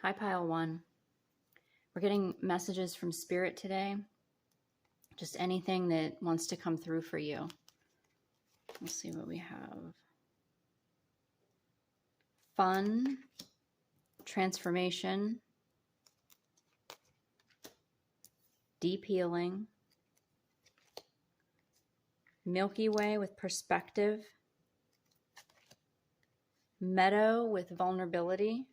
Hi, Pile One. We're getting messages from Spirit today. Just anything that wants to come through for you. Let's see what we have. Fun, transformation, deep healing, Milky Way with perspective, meadow with vulnerability,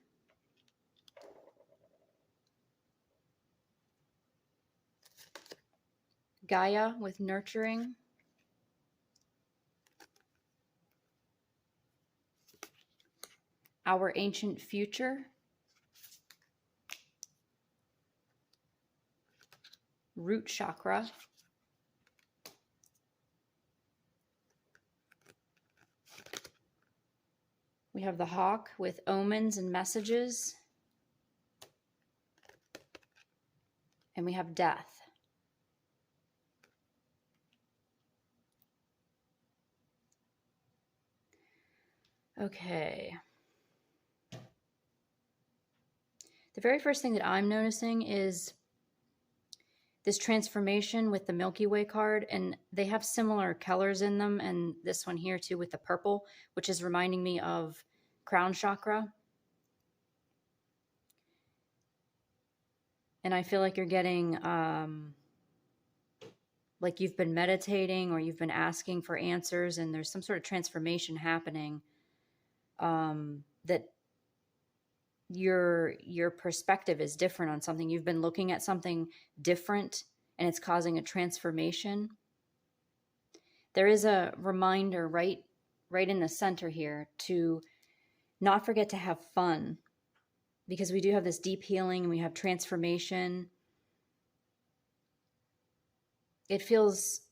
Gaia with nurturing, our ancient future, root chakra, we have the hawk with omens and messages, and we have death. Okay. The very first thing that I'm noticing is this transformation with the Milky Way card, and they have similar colors in them, and this one here too with the purple, which is reminding me of crown chakra. And I feel like you're getting like you've been meditating or you've been asking for answers, and there's some sort of transformation happening, that your perspective is different on something. You've been looking at something different and it's causing a transformation. There is a reminder right in the center here to not forget to have fun, because we do have this deep healing and we have transformation. It feels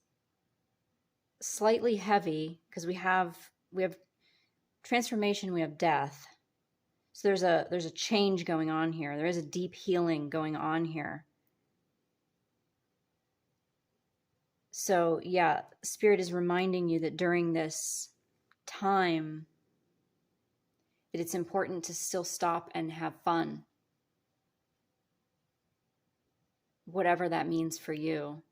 slightly heavy because we have transformation, we have death. So there's a change going on here. There is a deep healing going on here. So yeah, Spirit is reminding you that during this time that it's important to still stop and have fun. Whatever that means for you.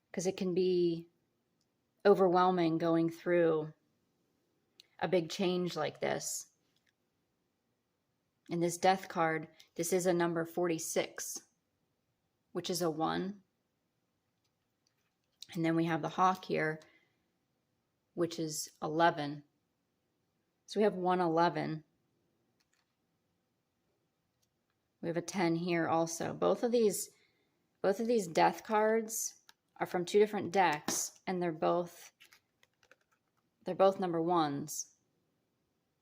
Because it can be overwhelming going through a big change like this. In this death card, this is a number 46, which is a 1. And then we have the hawk here, which is 11. So we have 111. We have a 10 here also. Both of these death cards are from 2 different decks, and they're both number 1s.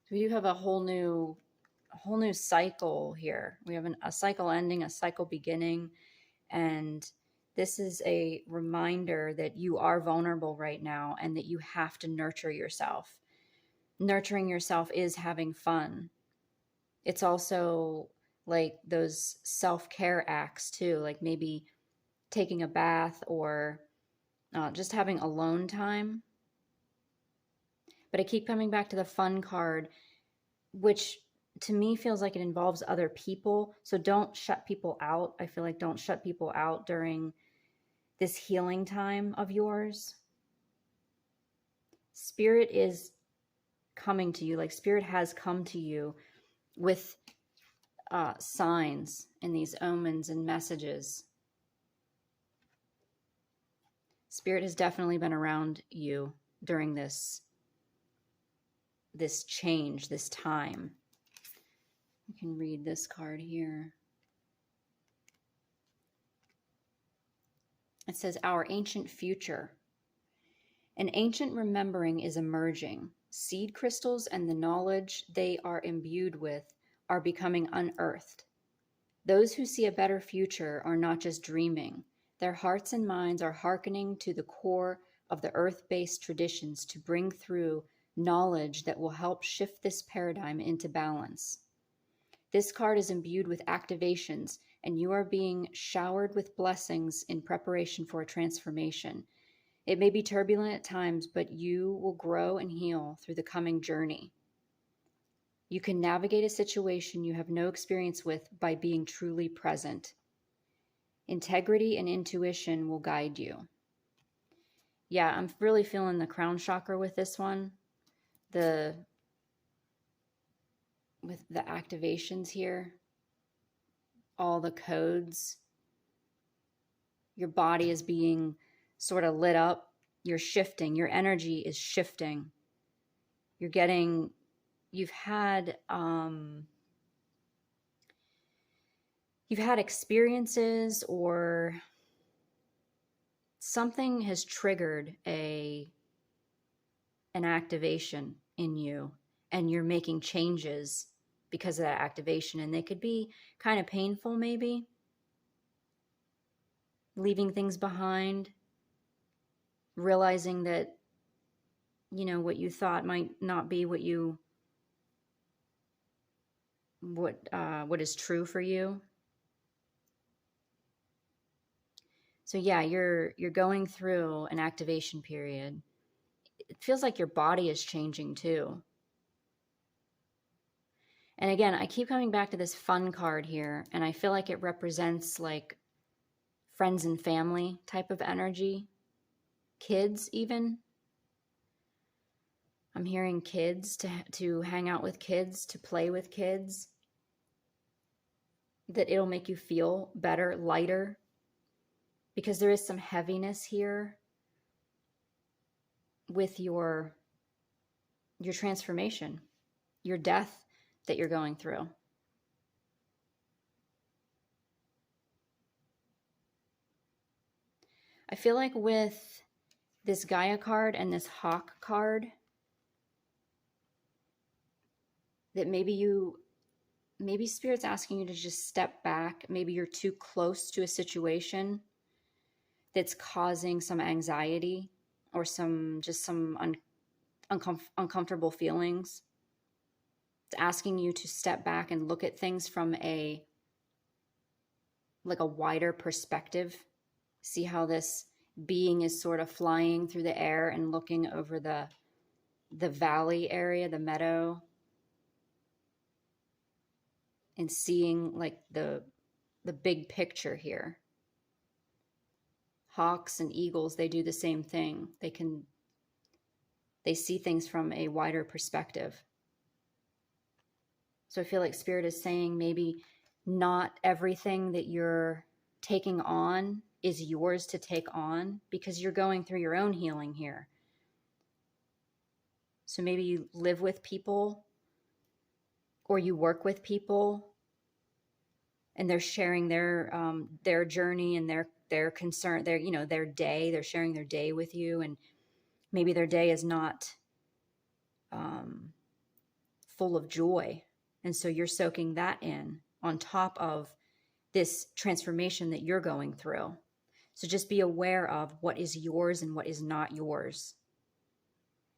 So we do have a whole new cycle here. We have a cycle ending, a cycle beginning, and this is a reminder that you are vulnerable right now and that you have to nurture yourself. Nurturing yourself is having fun. It's also like those self-care acts too, like maybe taking a bath or just having alone time. But I keep coming back to the fun card, which to me feels like it involves other people. So don't shut people out. I feel like don't shut people out during this healing time of yours. Spirit is coming to you, like Spirit has come to you with signs and these omens and messages. Spirit has definitely been around you during this change, this time. You can read this card here. It says, our ancient future. An ancient remembering is emerging. Seed crystals and the knowledge they are imbued with are becoming unearthed. Those who see a better future are not just dreaming. Their hearts and minds are hearkening to the core of the earth-based traditions to bring through knowledge that will help shift this paradigm into balance. This card is imbued with activations, and you are being showered with blessings in preparation for a transformation. It may be turbulent at times, but you will grow and heal through the coming journey. You can navigate a situation you have no experience with by being truly present. Integrity and intuition will guide you. Yeah, I'm really feeling the crown chakra with this one. With the activations here, all the codes. Your body is being sort of lit up. You're shifting. Your energy is shifting. You've had experiences, or something has triggered an activation in you, and you're making changes because of that activation, and they could be kind of painful, maybe leaving things behind, realizing that what you thought might not be what is true for you. So yeah, you're going through an activation period. It feels like your body is changing too. And again, I keep coming back to this fun card here, and I feel like it represents like friends and family type of energy. Kids even. I'm hearing kids, to hang out with kids, to play with kids. That it'll make you feel better, lighter. Because there is some heaviness here with your transformation, your death that you're going through. I feel like with this Gaia card and this Hawk card, that maybe Spirit's asking you to just step back. Maybe you're too close to a situation that's causing some anxiety or some uncomfortable feelings. It's asking you to step back and look at things from a wider perspective. See how this being is sort of flying through the air and looking over the valley area, the meadow, and seeing like the big picture here. Hawks and eagles, they do the same thing. They see things from a wider perspective. So I feel like Spirit is saying maybe not everything that you're taking on is yours to take on, because you're going through your own healing here. So maybe you live with people, or you work with people, and they're sharing their journey and their concern, their day. They're sharing their day with you, and maybe their day is not full of joy, and so you're soaking that in on top of this transformation that you're going through. So just be aware of what is yours and what is not yours.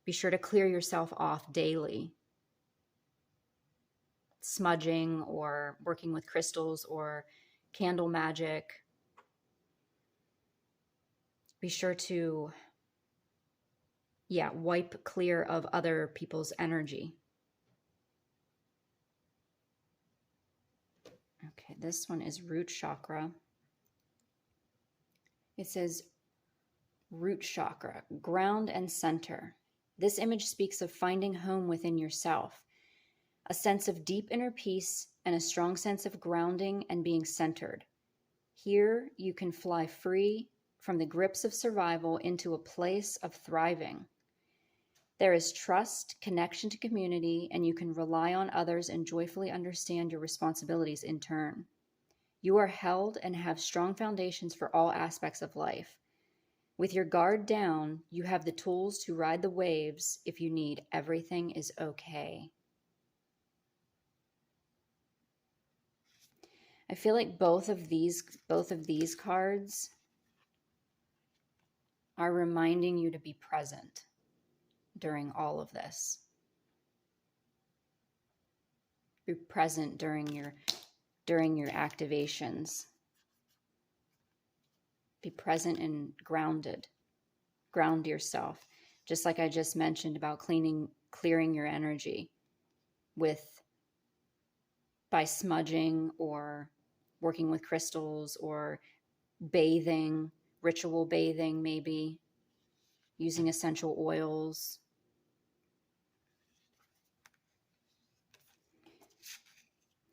Be sure to clear yourself off daily. Smudging, or working with crystals, or candle magic. Be sure to, wipe clear of other people's energy. Okay, this one is root chakra. It says, root chakra, ground and center. This image speaks of finding home within yourself, a sense of deep inner peace, and a strong sense of grounding and being centered. Here, you can fly free from the grips of survival into a place of thriving. There is trust, connection to community, and you can rely on others and joyfully understand your responsibilities in turn. You are held and have strong foundations for all aspects of life. With your guard down, you have the tools to ride the waves if you need. Everything is okay. I feel like both of these cards are reminding you to be present during all of this. Be present during your activations. Be present and grounded. Ground yourself. Just like I just mentioned about clearing your energy with by smudging or working with crystals or bathing, ritual bathing, maybe using essential oils.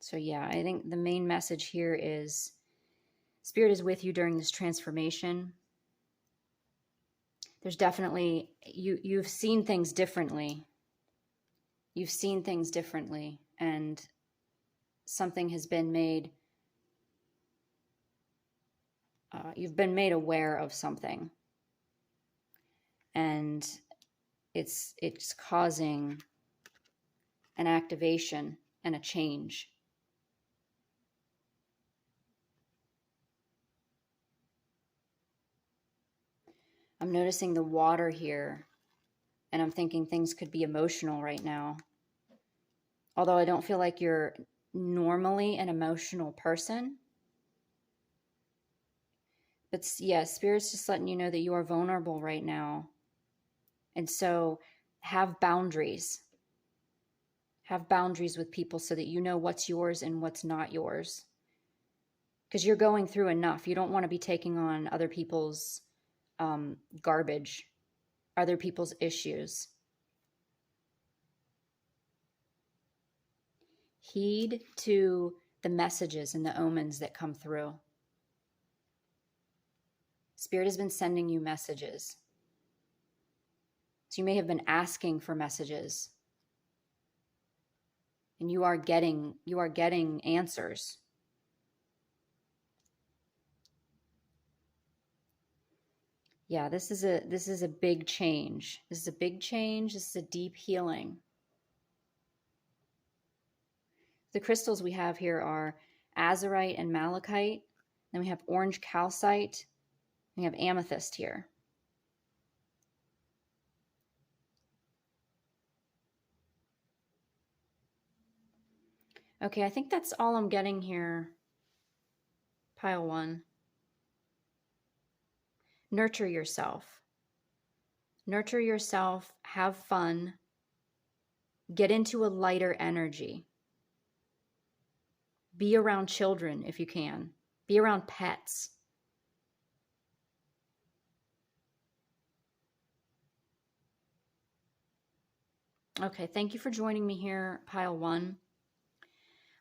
So yeah, I think the main message here is Spirit is with you during this transformation. There's definitely, you've seen things differently. You've seen things differently, and something has been made, you've been made aware of something. And it's causing an activation and a change. I'm noticing the water here, and I'm thinking things could be emotional right now. Although I don't feel like you're normally an emotional person. But yeah, Spirit's just letting you know that you are vulnerable right now. And so have boundaries. Have boundaries with people so that you know what's yours and what's not yours. Because you're going through enough. You don't want to be taking on other people's garbage, other people's issues. Heed to the messages and the omens that come through. Spirit has been sending you messages. So you may have been asking for messages. And you are getting answers. Yeah, this is a big change. This is a big change. This is a deep healing. The crystals we have here are azurite and malachite. Then we have orange calcite. We have amethyst here. Okay, I think that's all I'm getting here. Pile 1. Nurture yourself. Nurture yourself. Have fun. Get into a lighter energy. Be around children if you can. Be around pets. Okay, thank you for joining me here, Pile 1.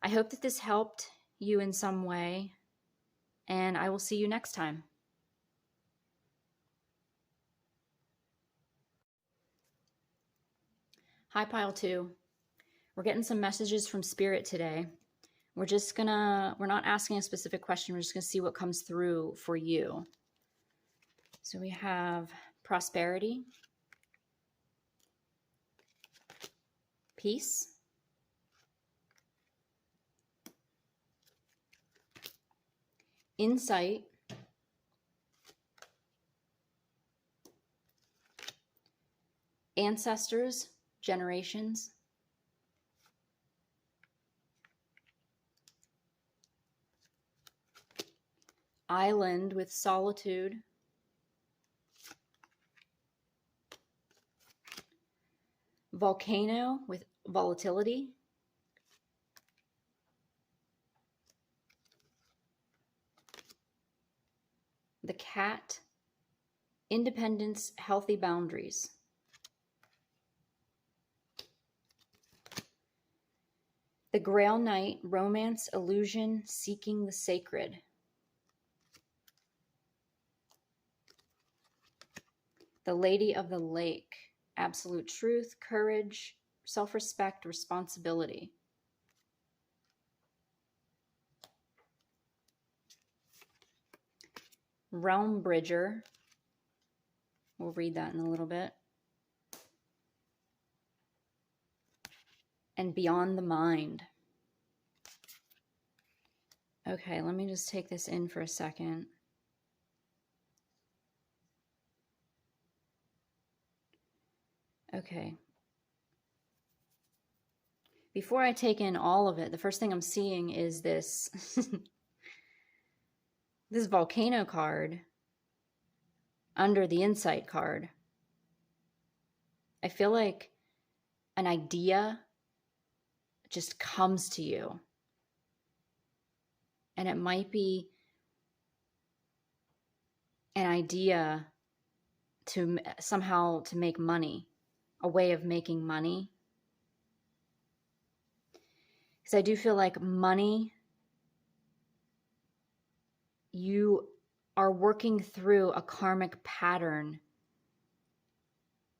I hope that this helped you in some way, and I will see you next time. Hi, Pile 2. We're getting some messages from Spirit today. We're not asking a specific question. We're just gonna see what comes through for you. So we have prosperity, peace, insight, ancestors, generations, island with solitude, volcano with volatility, the cat, independence, healthy boundaries, the Grail Knight, romance, illusion, seeking the sacred, the Lady of the Lake, absolute truth, courage, self-respect, responsibility. Realm Bridger. We'll read that in a little bit. And Beyond the Mind. Okay, let me just take this in for a second. Okay. Before I take in all of it, the first thing I'm seeing is this this volcano card under the insight card. I feel like an idea just comes to you. And it might be an idea to somehow to make money, a way of making money. Because I do feel like money, you are working through a karmic pattern,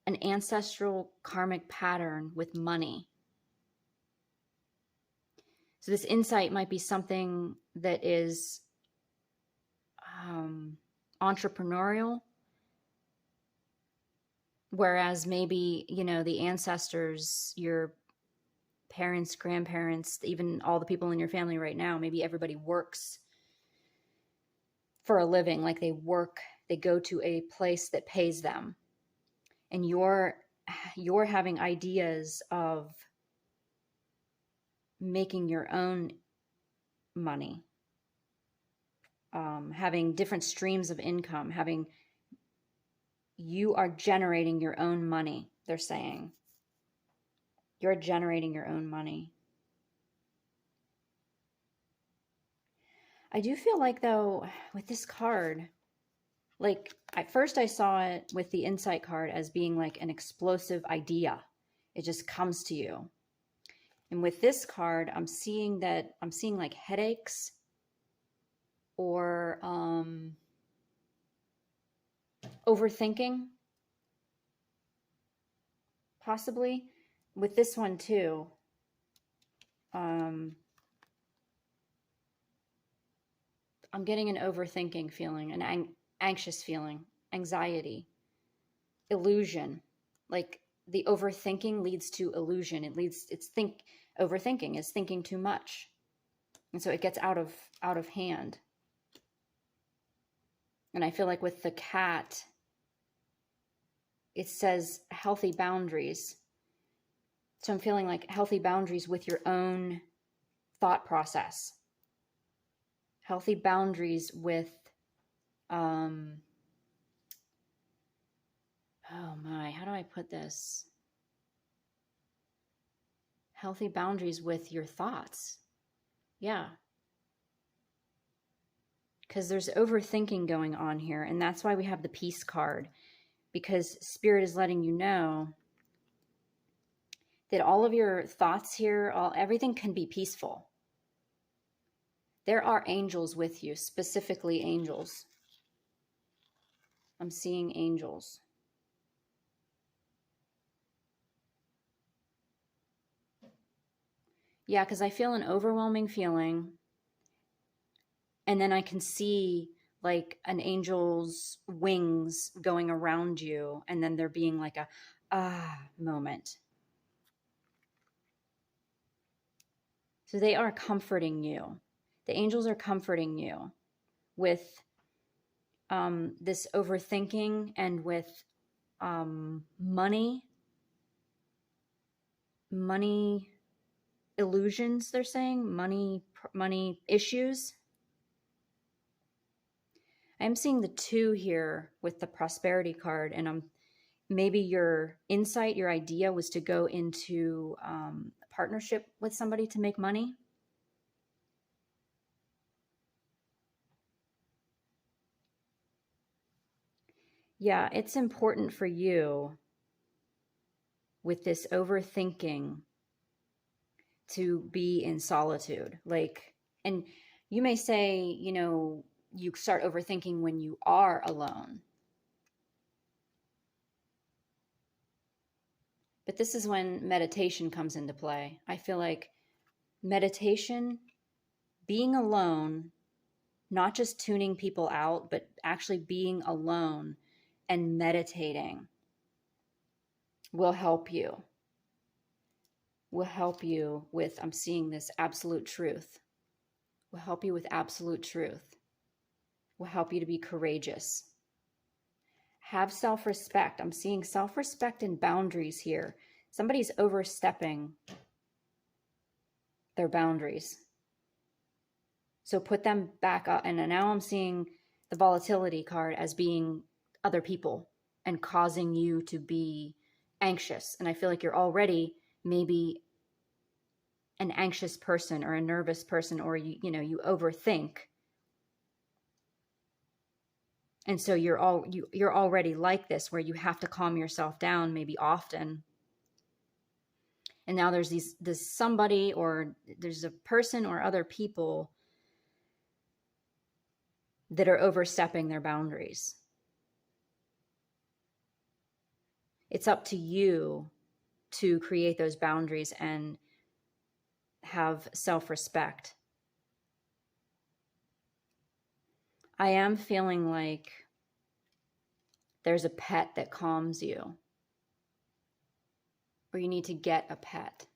an ancestral karmic pattern with money. So this insight might be something that is entrepreneurial, whereas maybe, you know, the ancestors, your parents, grandparents, even all the people in your family right now, maybe everybody works for a living, like they work, they go to a place that pays them. And you're having ideas of making your own money, having different streams of income, you are generating your own money, they're saying. You're generating your own money. I do feel like, though, with this card, like at first I saw it with the insight card as being like an explosive idea. It just comes to you. And with this card, I'm seeing like headaches or overthinking, possibly. With this one too, I'm getting an overthinking feeling, an anxious feeling, anxiety, illusion. Like the overthinking leads to illusion. Overthinking is thinking too much. And so it gets out of hand. And I feel like with the cat, it says healthy boundaries. So I'm feeling like healthy boundaries with your own thought process. Healthy boundaries with, oh my, how do I put this? Healthy boundaries with your thoughts. Yeah. Because there's overthinking going on here. And that's why we have the peace card. Because Spirit is letting you know that all of your thoughts here, everything can be peaceful. There are angels with you, specifically angels. I'm seeing angels. Yeah, because I feel an overwhelming feeling. And then I can see like an angel's wings going around you. And then there being like a moment. So they are comforting you. The angels are comforting you with this overthinking and with money illusions, they're saying, money issues. I'm seeing the 2 here with the prosperity card, and maybe your insight, your idea was to go into a partnership with somebody to make money. Yeah, it's important for you with this overthinking to be in solitude. Like, and you may say, you know, you start overthinking when you are alone. But this is when meditation comes into play. I feel like meditation, being alone, not just tuning people out, but actually being alone and meditating will help you. Will help you with, I'm seeing this, absolute truth. Will help you with absolute truth. Will help you to be courageous. Have self-respect. I'm seeing self-respect and boundaries here. Somebody's overstepping their boundaries. So put them back up. And now I'm seeing the volatility card as being other people and causing you to be anxious. And I feel like you're already maybe an anxious person or a nervous person, or you overthink. And so you're already like this, where you have to calm yourself down maybe often. And now there's somebody, or there's a person or other people that are overstepping their boundaries. It's up to you to create those boundaries and have self-respect. I am feeling like there's a pet that calms you, or you need to get a pet.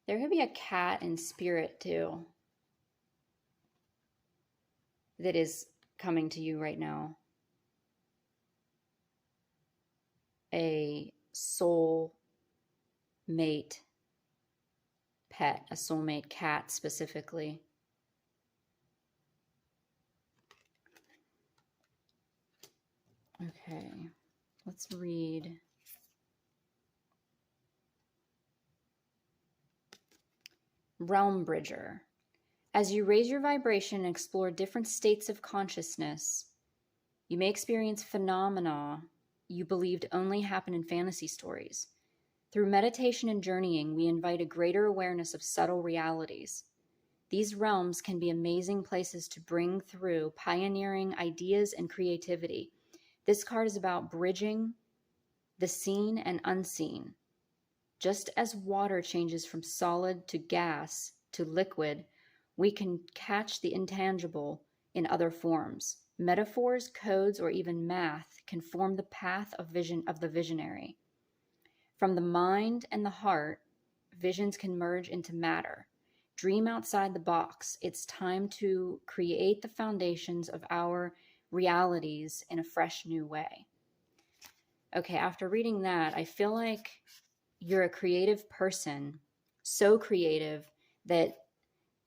There could be a cat in spirit too that is coming to you right now. A soul mate pet, a soulmate cat specifically. Okay, let's read. Realm Bridger. As you raise your vibration and explore different states of consciousness, you may experience phenomena you believed only happen in fantasy stories. Through meditation and journeying, we invite a greater awareness of subtle realities. These realms can be amazing places to bring through pioneering ideas and creativity. This card is about bridging the seen and unseen. Just as water changes from solid to gas to liquid, we can catch the intangible in other forms. Metaphors, codes, or even math can form the path of vision of the visionary. From the mind and the heart, visions can merge into matter. Dream outside the box. It's time to create the foundations of our realities in a fresh new way. Okay, after reading that, I feel like you're a creative person, so creative that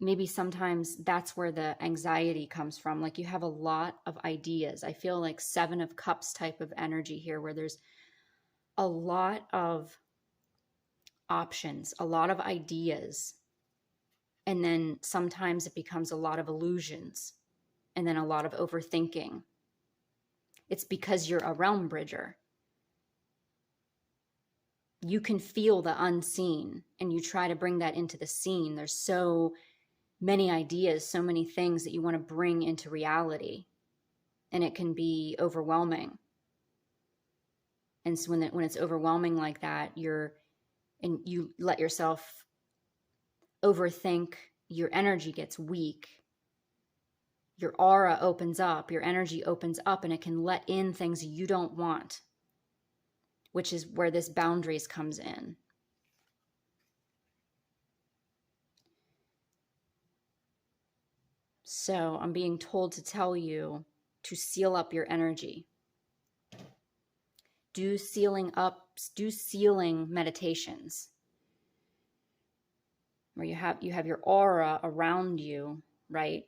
maybe sometimes that's where the anxiety comes from. Like you have a lot of ideas. I feel like 7 of Cups type of energy here, where there's a lot of options, a lot of ideas. And then sometimes it becomes a lot of illusions and then a lot of overthinking. It's because you're a realm bridger. You can feel the unseen and you try to bring that into the scene. There's so many ideas, so many things that you want to bring into reality. And it can be overwhelming. And so when it's overwhelming like that, you let yourself overthink, your energy gets weak. Your aura opens up, your energy opens up, and it can let in things you don't want, which is where this boundaries comes in. So I'm being told to tell you to seal up your energy. Do sealing meditations where you have your aura around you, right?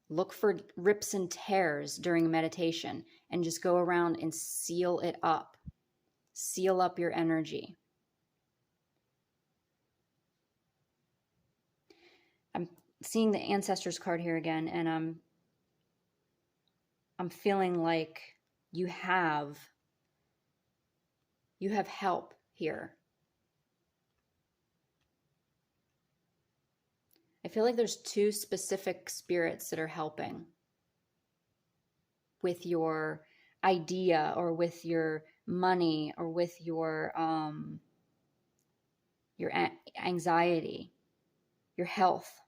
Look for rips and tears during meditation and just go around and seal it up. Seal up your energy. I'm seeing the Ancestors card here again, and I'm feeling like you have help here. I feel like there's 2 specific spirits that are helping with your idea or with your money or with your anxiety, your health.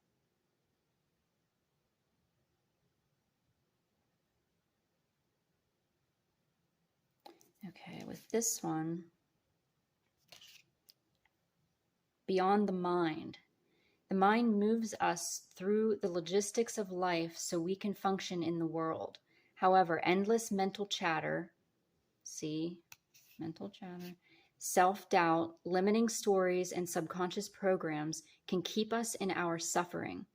Okay, with this one, beyond the mind. The mind moves us through the logistics of life so we can function in the world. However, endless mental chatter, mental chatter, self-doubt, limiting stories, and subconscious programs can keep us in our suffering.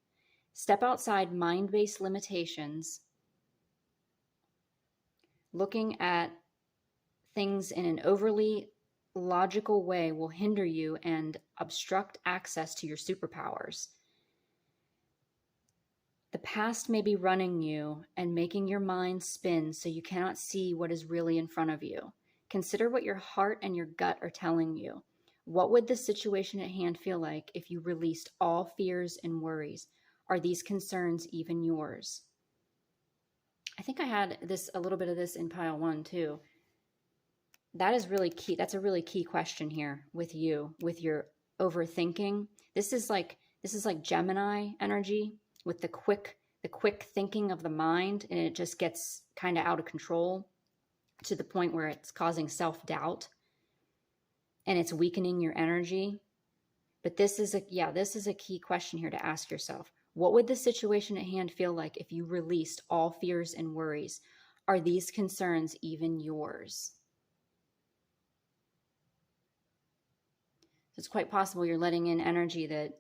Step outside mind-based limitations, looking at things in an overly logical way will hinder you and obstruct access to your superpowers. The past may be running you and making your mind spin so you cannot see what is really in front of you. Consider what your heart and your gut are telling you. What would the situation at hand feel like if you released all fears and worries? Are these concerns even yours? I think I had a little bit of this in pile 1 too. That is really key. That's a really key question here with you, with your overthinking. This is like Gemini energy with the quick thinking of the mind, and it just gets kind of out of control to the point where it's causing self-doubt and it's weakening your energy. But this is a key question here to ask yourself. What would the situation at hand feel like if you released all fears and worries? Are these concerns even yours? It's quite possible you're letting in energy that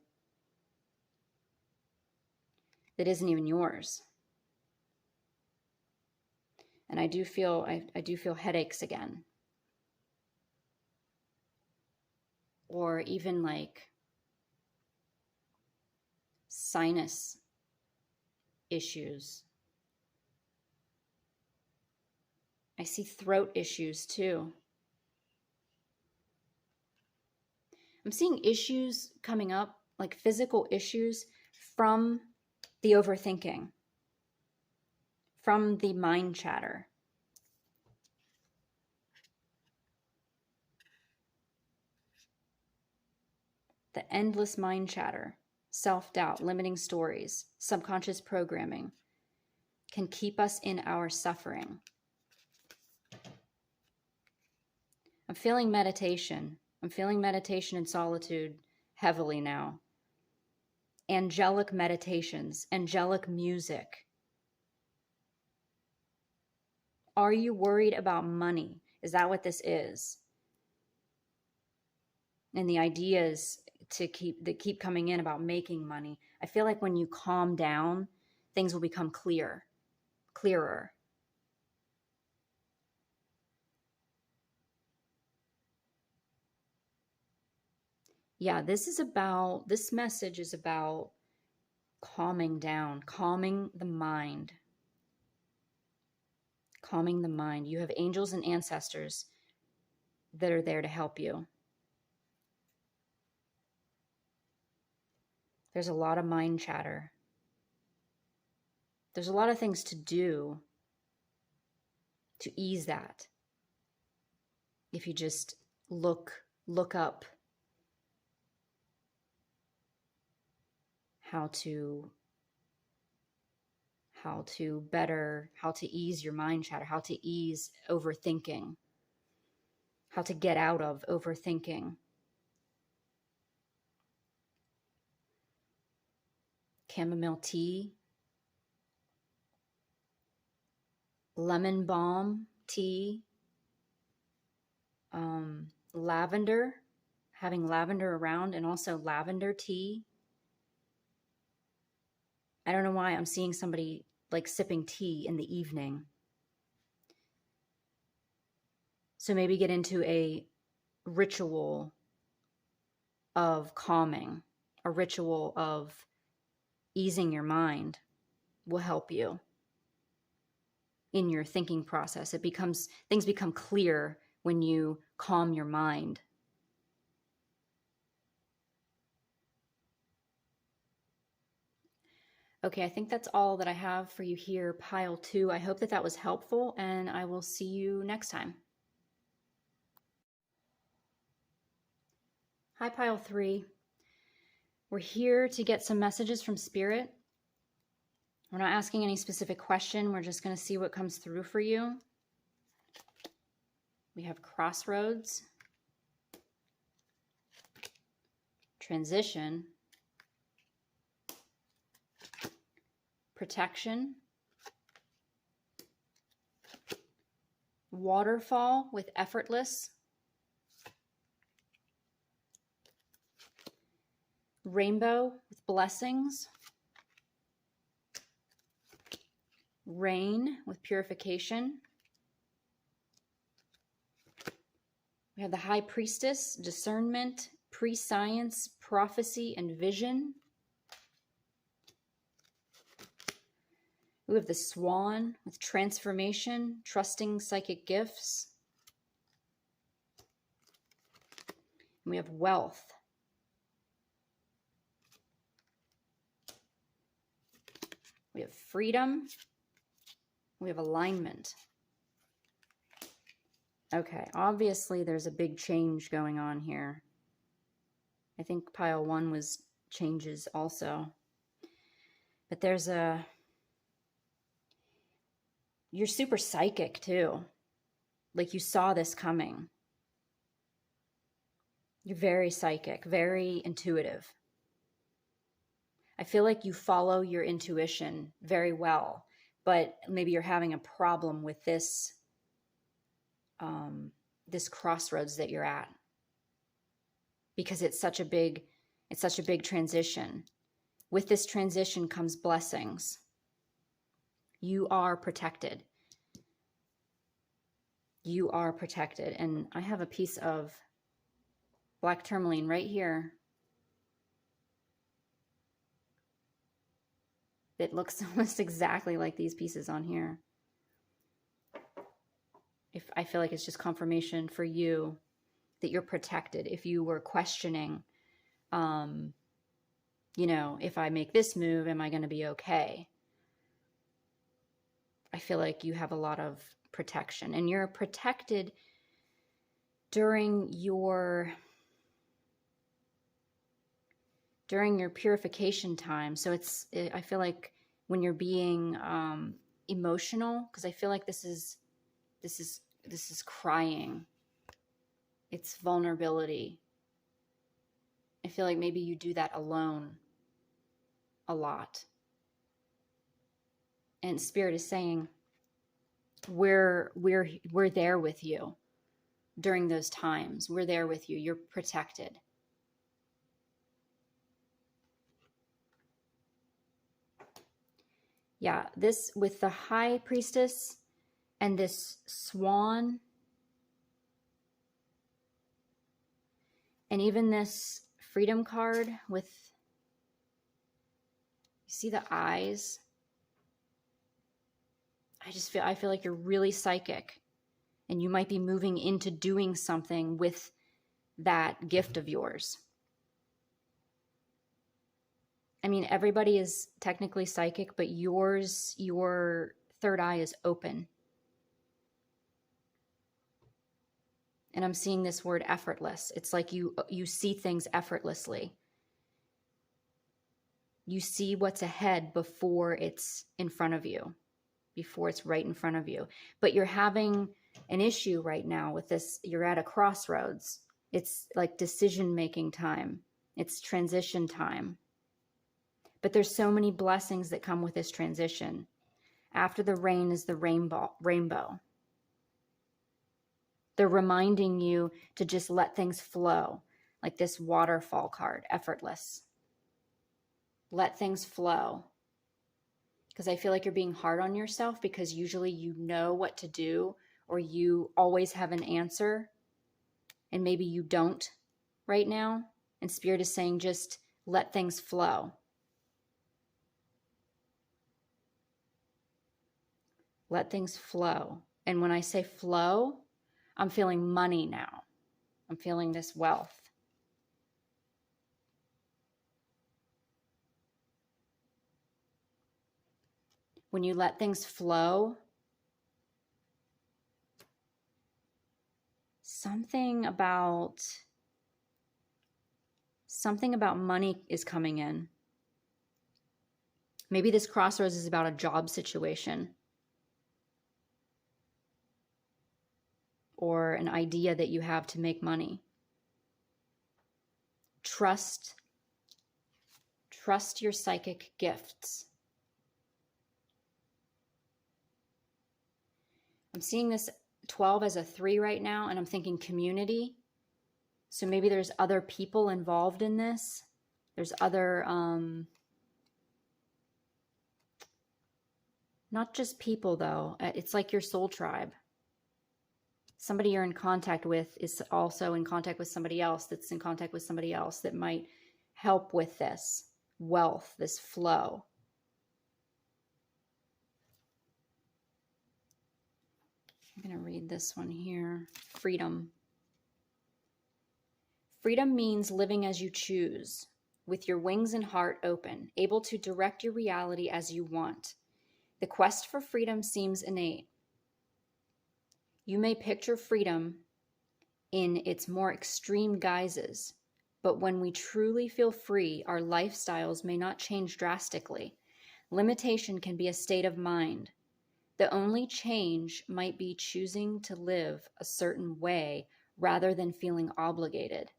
isn't even yours. And I do feel headaches again. Or even like sinus issues. I see throat issues too. I'm seeing issues coming up, like physical issues from the overthinking, from the mind chatter. The endless mind chatter, self-doubt, limiting stories, subconscious programming can keep us in our suffering. I'm feeling meditation. I'm feeling meditation and solitude heavily now. Angelic meditations, angelic music. Are you worried about money? Is that what this is? And the ideas that keep coming in about making money. I feel like when you calm down, things will become clearer. Yeah, this message is about calming down, calming the mind. Calming the mind. You have angels and ancestors that are there to help you. There's a lot of mind chatter. There's a lot of things to do to ease that. If you just look up how to ease your mind chatter, how to ease overthinking, how to get out of overthinking. Chamomile tea, lemon balm tea, lavender, having lavender around, and also lavender tea. I don't know why I'm seeing somebody like sipping tea in the evening. So maybe get into a ritual of calming, a ritual of easing your mind will help you in your thinking process. Things become clear when you calm your mind. Okay, I think that's all that I have for you here, pile 2. I hope that was helpful, and I will see you next time. Hi, pile 3. We're here to get some messages from Spirit. We're not asking any specific question. We're just going to see what comes through for you. We have crossroads, transition, protection, waterfall with effortless, rainbow with blessings, rain with purification, We have the High Priestess, discernment, prescience, prophecy, and vision. We have the Swan with transformation, trusting psychic gifts. And we have wealth. We have freedom. We have alignment. Okay, obviously there's a big change going on here. I think pile 1 was changes also. But there's a... You're super psychic too. Like you saw this coming. You're very psychic, very intuitive. I feel like you follow your intuition very well, but maybe you're having a problem with this this crossroads that you're at, because it's such a big transition. With this transition comes blessings. You are protected. You are protected. And I have a piece of black tourmaline right here that looks almost exactly like these pieces on here. If I feel like it's just confirmation for you that you're protected. If you were questioning, you know, if I make this move, am I going to be okay? I feel like you have a lot of protection, and you're protected during your purification time. So I feel like when you're being emotional, because I feel like this is crying. It's vulnerability. I feel like maybe you do that alone a lot. And Spirit is saying, we're there with you during those times. We're there with you. You're protected. Yeah, this with the High Priestess and this Swan, and even this Freedom card with, you see the eyes? I feel like you're really psychic, and you might be moving into doing something with that gift of yours. I mean, everybody is technically psychic, but your third eye is open. And I'm seeing this word effortless. It's like you see things effortlessly. You see what's ahead before it's in front of you, before it's right in front of you. But you're having an issue right now with this. You're at a crossroads. It's like decision-making time. It's transition time. But there's so many blessings that come with this transition. After the rain is the rainbow. They're reminding you to just let things flow, like this waterfall card, effortless. Let things flow. Because I feel like you're being hard on yourself, because usually you know what to do, or you always have an answer, and maybe you don't right now. And Spirit is saying, just let things flow. Let things flow. And when I say flow, I'm feeling money now. I'm feeling this wealth. When you let things flow, something about money is coming in. Maybe this crossroads is about a job situation, or an idea that you have to make money. Trust your psychic gifts. I'm seeing this 12 as a 3 right now, and I'm thinking community. So maybe there's other people involved in this. There's other, not just people though. It's like your soul tribe. somebody you're in contact with is also in contact with somebody else that's in contact with somebody else that might help with this wealth, this flow. I'm going to read this one here. Freedom. Freedom means living as you choose, with your wings and heart open, able to direct your reality as you want. The quest for freedom seems innate. You may picture freedom in its more extreme guises, but when we truly feel free, our lifestyles may not change drastically. Limitation can be a state of mind. The only change might be choosing to live a certain way rather than feeling obligated.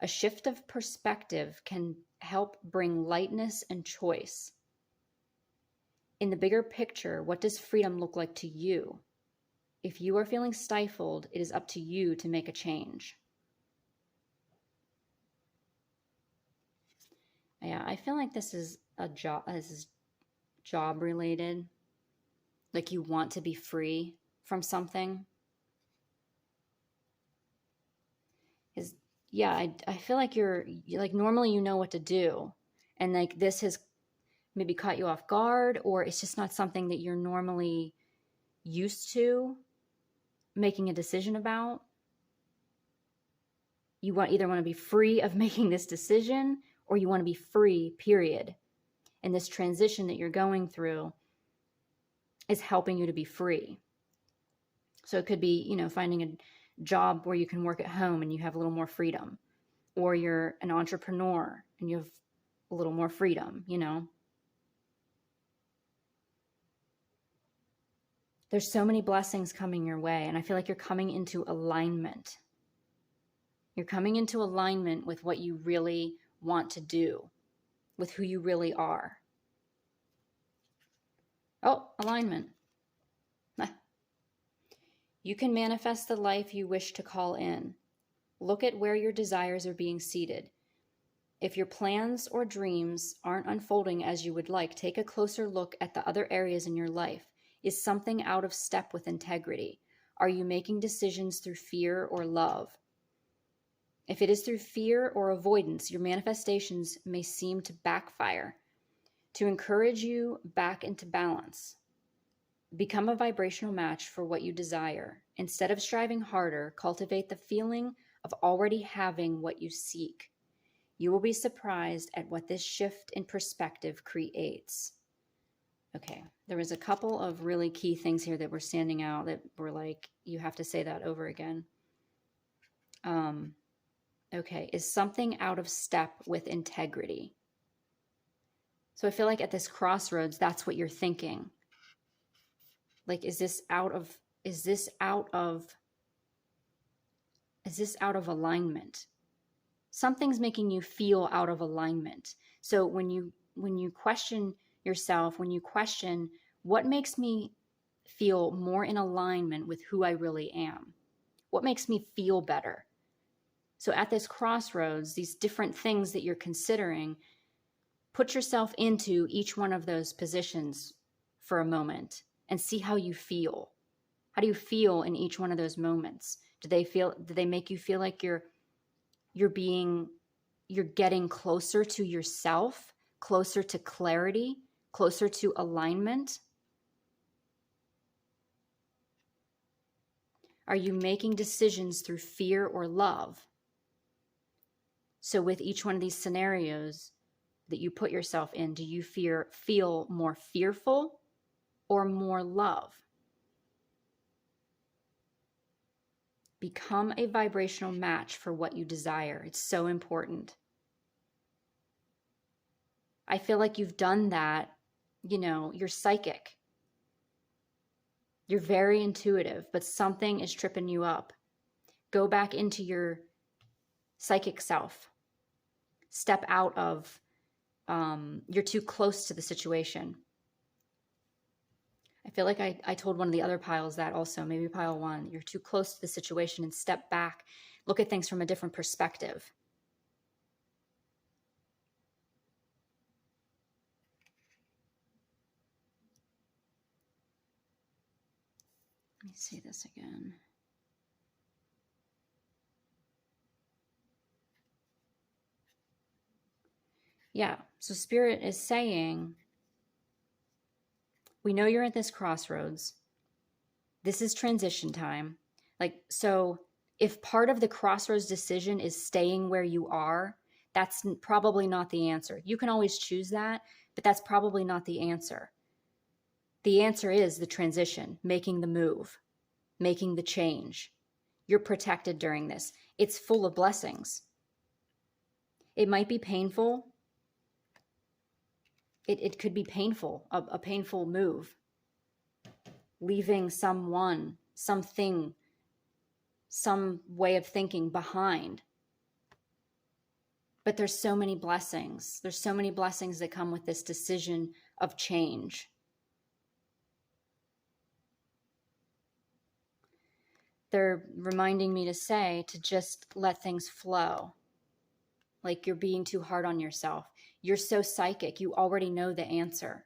A shift of perspective can help bring lightness and choice. In the bigger picture, what does freedom look like to you? If you are feeling stifled, it is up to you to make a change. Yeah, I feel like this is job related. Like you want to be free from something. I feel like you're like, normally you know what to do, and like this has maybe caught you off guard, or it's just not something that you're normally used to making a decision about. You either want to be free of making this decision, or you want to be free, period. And this transition that you're going through is helping you to be free. So it could be, finding a job where you can work at home and you have a little more freedom, or you're an entrepreneur and you have a little more freedom, There's so many blessings coming your way, and I feel like you're coming into alignment. You're coming into alignment with what you really want to do, with who you really are. Oh, alignment. You can manifest the life you wish to call in. Look at where your desires are being seated. If your plans or dreams aren't unfolding as you would like, take a closer look at the other areas in your life. Is something out of step with integrity? Are you making decisions through fear or love? If it is through fear or avoidance, your manifestations may seem to backfire. To encourage you back into balance, become a vibrational match for what you desire. Instead of striving harder, cultivate the feeling of already having what you seek. You will be surprised at what this shift in perspective creates. Okay, there was a couple of really key things here that were standing out that were like, you have to say that over again. Okay, is something out of step with integrity? So I feel like at this crossroads, that's what you're thinking. Like, is this out of alignment? Something's making you feel out of alignment. So when you question yourself, when you question what makes me feel more in alignment with who I really am, what makes me feel better? So at this crossroads, these different things that you're considering, put yourself into each one of those positions for a moment and see how you feel. How do you feel in each one of those moments? Do they make you feel like you're getting closer to yourself, closer to clarity, closer to alignment? Are you making decisions through fear or love? So with each one of these scenarios that you put yourself in, do you feel more fearful or more love? Become a vibrational match for what you desire. It's so important. I feel like you've done that. You're psychic. You're very intuitive, but something is tripping you up. Go back into your psychic self. Step out of, you're too close to the situation. I feel like I told one of the other piles that also, maybe pile 1, you're too close to the situation, and step back, look at things from a different perspective. Let me see this again. Yeah. So Spirit is saying, we know you're at this crossroads. This is transition time. Like, so if part of the crossroads decision is staying where you are, that's probably not the answer. You can always choose that, but that's probably not the answer. The answer is the transition, making the move, making the change. You're protected during this. It's full of blessings. It might be painful. It could be painful, a painful move. Leaving someone, something, some way of thinking behind. But there's so many blessings. There's so many blessings that come with this decision of change. They're reminding me to say to just let things flow. Like you're being too hard on yourself. You're so psychic. You already know the answer.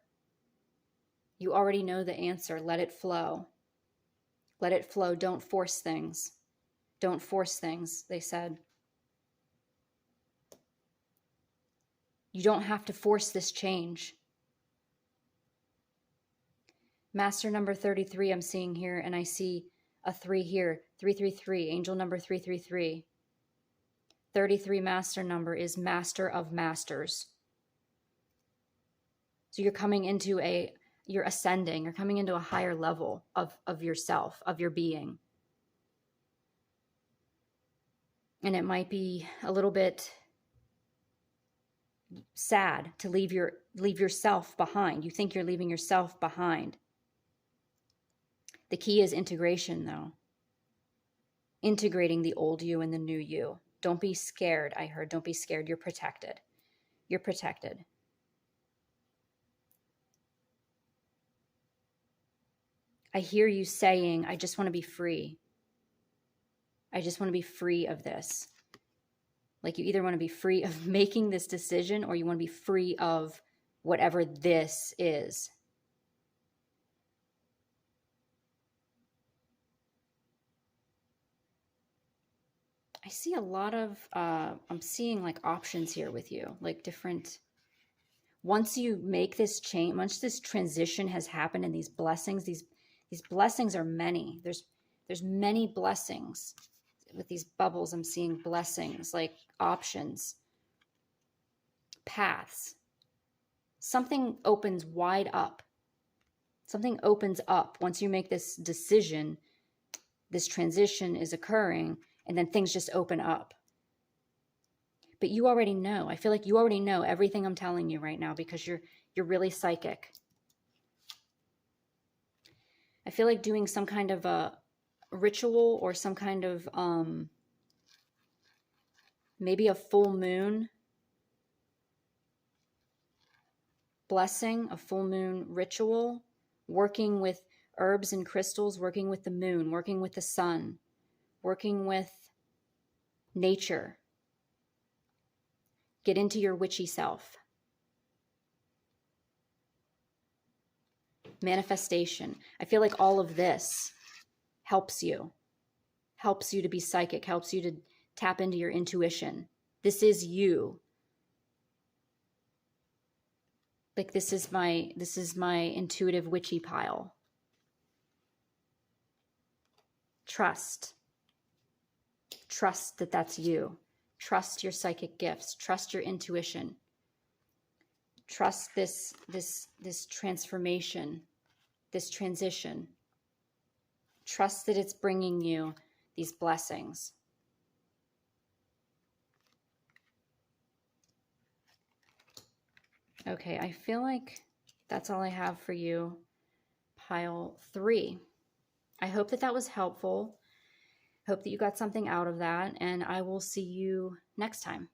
You already know the answer. Let it flow. Let it flow. Don't force things. Don't force things, they said. You don't have to force this change. Master number 33 I'm seeing here, and I see a 3 here. 333, angel number 333. 33 master number is master of masters. So you're coming into you're ascending, you're coming into a higher level of yourself, of your being. And it might be a little bit sad to leave yourself behind. You think you're leaving yourself behind. The key is integration, though. Integrating the old you and the new you. Don't be scared, I heard. Don't be scared. You're protected. You're protected. I hear you saying, I just want to be free. I just want to be free of this. Like you either want to be free of making this decision or you want to be free of whatever this is. I see a lot of, I'm seeing like options here with you, like different, once you make this change, once this transition has happened and these blessings, these blessings are many. There's many blessings. With these bubbles, I'm seeing blessings, like options, paths. Something opens wide up. Something opens up once you make this decision. This transition is occurring, and then things just open up. But you already know. I feel like you already know everything I'm telling you right now because you're really psychic. I feel like doing some kind of a ritual or some kind of maybe a full moon blessing, a full moon ritual, working with herbs and crystals, working with the moon, working with the sun, working with nature. Get into your witchy self. Manifestation. I feel like all of this helps you to be psychic, helps you to tap into your intuition. This is you. Like this is my intuitive witchy pile. Trust that that's you. Trust your psychic gifts. Trust your intuition. Trust this transformation, this transition. Trust that it's bringing you these blessings. Okay, I feel like that's all I have for you, pile 3. I hope that was helpful. Hope that you got something out of that, and I will see you next time.